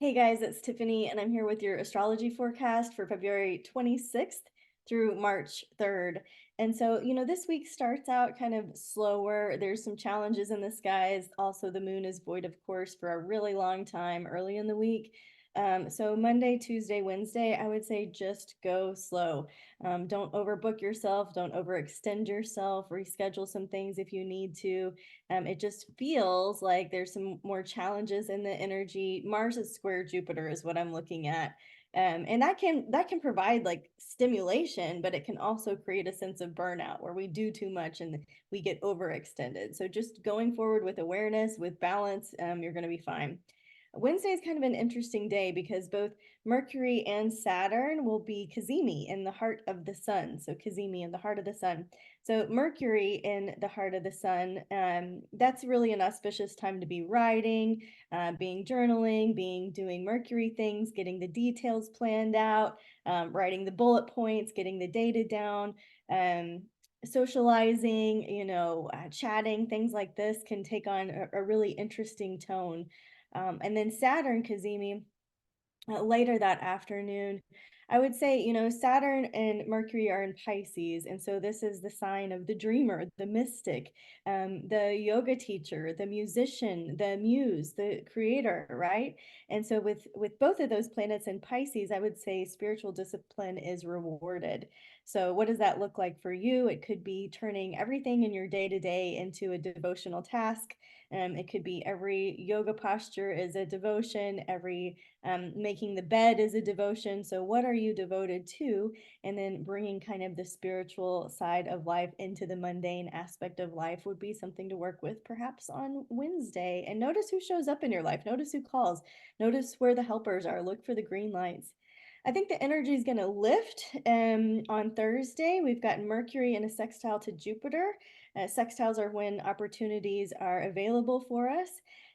Hey guys, it's Tiffany, and I'm here with your astrology forecast for February 26th through March 3rd. And so, this week starts out kind of slower. There's some challenges in the skies. Also, the moon is void, of course, for a really long time early in the week. So Monday, Tuesday, Wednesday, I would say just go slow. Don't overbook yourself. Don't overextend yourself. Reschedule some things if you need to. It just feels like there's some more challenges in the energy. Mars is square Jupiter is what I'm looking at. And that can provide like stimulation, but it can also create a sense of burnout where we do too much and we get overextended. So just going forward with awareness, with balance, you're going to be fine. Wednesday is kind of an interesting day because both Mercury and Saturn will be Cazimi in the heart of the sun. So Cazimi in the heart of the sun. So Mercury in the heart of the sun, that's really an auspicious time to be writing, being journaling, being doing Mercury things, getting the details planned out, writing the bullet points, getting the data down. Socializing, chatting, things like this can take on a really interesting tone. And then Saturn Cazimi later that afternoon. I would say, Saturn and Mercury are in Pisces. And so this is the sign of the dreamer, the mystic, the yoga teacher, the musician, the muse, the creator, right? And so with both of those planets in Pisces, I would say spiritual discipline is rewarded. So what does that look like for you? It could be turning everything in your day-to-day into a devotional task. It could be every yoga posture is a devotion, every making the bed is a devotion. So, what are you devoted to? And then bringing kind of the spiritual side of life into the mundane aspect of life would be something to work with perhaps on Wednesday. And notice who shows up in your life, notice who calls, notice where the helpers are, look for the green lights. I think the energy is going to lift on Thursday. We've got Mercury in a sextile to Jupiter. Sextiles are when opportunities are available for us.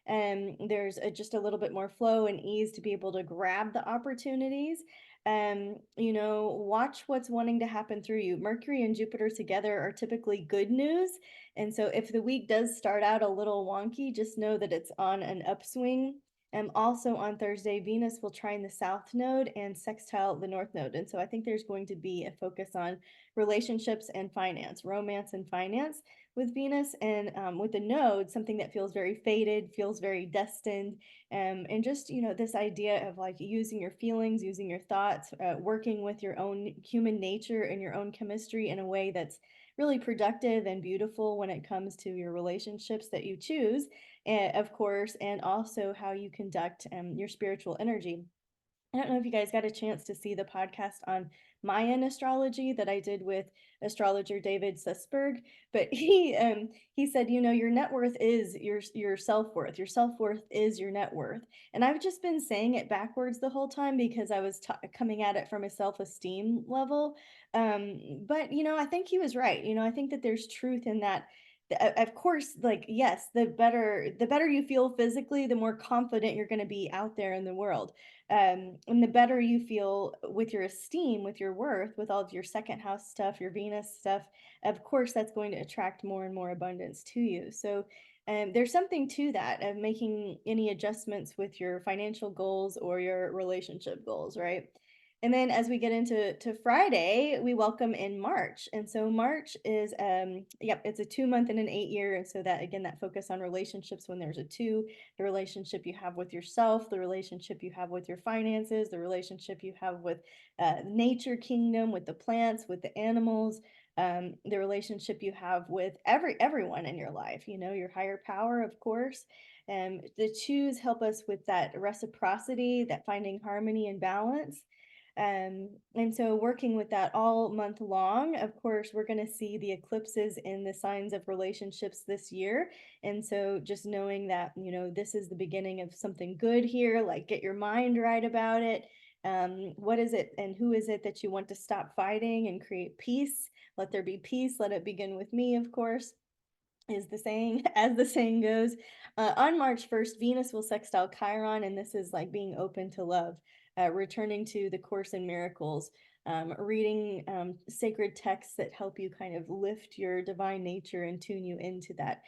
There's just a little bit more flow and ease to be able to grab the opportunities. Watch what's wanting to happen through you. Mercury and Jupiter together are typically good news. And so if the week does start out a little wonky, just know that it's on an upswing. Also on Thursday, Venus will trine the South Node and sextile the North Node. And so I think there's going to be a focus on relationships and finance, romance and finance with Venus. And with the node, something that feels very fated, feels very destined. And just, this idea of like using your feelings, using your thoughts, working with your own human nature and your own chemistry in a way that's really productive and beautiful when it comes to your relationships that you choose, of course, and also how you conduct your spiritual energy. I don't know if you guys got a chance to see the podcast on Mayan astrology that I did with astrologer David Sussberg, but he said, your net worth is your self-worth. Your self-worth is your net worth. And I've just been saying it backwards the whole time because I was coming at it from a self-esteem level. But I think he was right. I think that there's truth in that. Of course, like yes, the better you feel physically, the more confident you're going to be out there in the world. And the better you feel with your esteem, with your worth, with all of your second house stuff, your Venus stuff, of course, that's going to attract more and more abundance to you. So there's something to that of making any adjustments with your financial goals or your relationship goals, right? And then as we get into Friday, we welcome in March. And so March is it's a 2 month and an 8 year. And so that again, that focus on relationships when there's a two, the relationship you have with yourself, the relationship you have with your finances, the relationship you have with nature kingdom, with the plants, with the animals, the relationship you have with everyone in your life, your higher power, of course. The twos help us with that reciprocity, that finding harmony and balance. And so working with that all month long, of course, we're going to see the eclipses in the signs of relationships this year. And so just knowing that, this is the beginning of something good here, like get your mind right about it. What is it and who is it that you want to stop fighting and create peace? Let there be peace. Let it begin with me, of course, is the saying, as the saying goes. On March 1st, Venus will sextile Chiron, and this is like being open to love, returning to the Course in Miracles. reading sacred texts that help you kind of lift your divine nature and tune you into that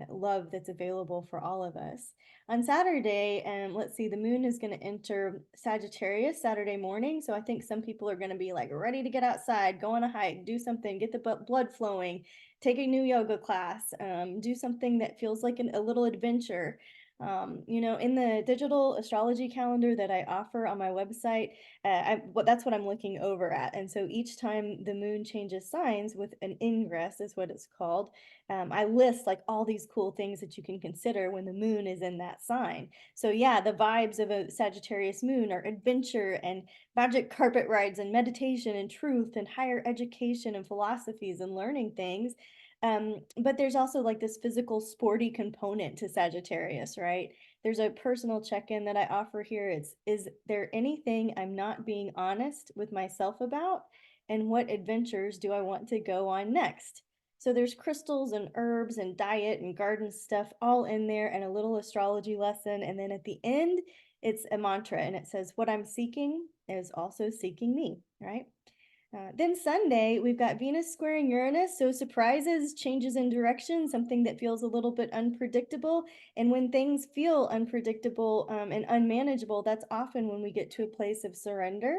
love that's available for all of us. On Saturday, let's see, the moon is going to enter Sagittarius Saturday morning. So I think some people are going to be like ready to get outside, go on a hike, do something, get the blood flowing, take a new yoga class, do something that feels like a little adventure. In the digital astrology calendar that I offer on my website, that's what I'm looking over at. And so each time the moon changes signs with an ingress, is what it's called, I list like all these cool things that you can consider when the moon is in that sign. So yeah, the vibes of a Sagittarius moon are adventure and magic carpet rides and meditation and truth and higher education and philosophies and learning things. But there's also like this physical sporty component to Sagittarius, right? There's a personal check-in that I offer here. Is there anything I'm not being honest with myself about? And what adventures do I want to go on next? So there's crystals and herbs and diet and garden stuff all in there, and a little astrology lesson. And then at the end, it's a mantra, and it says, "What I'm seeking is also seeking me," right? Then Sunday, we've got Venus squaring Uranus. So surprises, changes in direction, something that feels a little bit unpredictable. And when things feel unpredictable and unmanageable, that's often when we get to a place of surrender,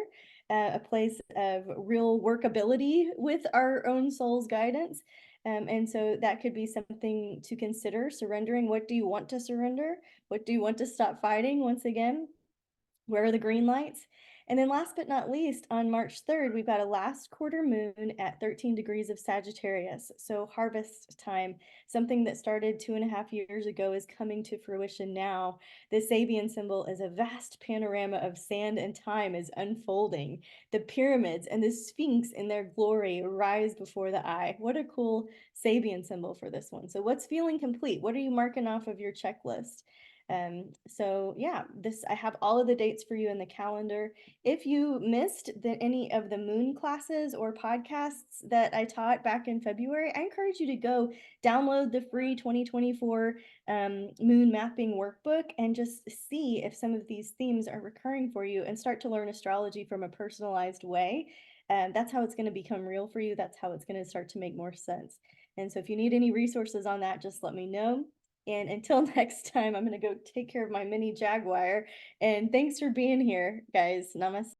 a place of real workability with our own soul's guidance. And so that could be something to consider, surrendering. What do you want to surrender? What do you want to stop fighting once again? Where are the green lights? And then last but not least, on March 3rd, we've got a last quarter moon at 13 degrees of Sagittarius. So harvest time, something that started 2.5 years ago is coming to fruition now. The Sabian symbol is a vast panorama of sand and time is unfolding. The pyramids and the Sphinx in their glory rise before the eye. What a cool Sabian symbol for this one. So what's feeling complete? What are you marking off of your checklist? So yeah, I have all of the dates for you in the calendar. If you missed any of the moon classes or podcasts that I taught back in February, I encourage you to go download the free 2024 moon mapping workbook and just see if some of these themes are recurring for you and start to learn astrology from a personalized way. That's how it's going to become real for you. That's how it's going to start to make more sense. And so if you need any resources on that, just let me know. And until next time, I'm going to go take care of my mini jaguar. And thanks for being here, guys. Namaste.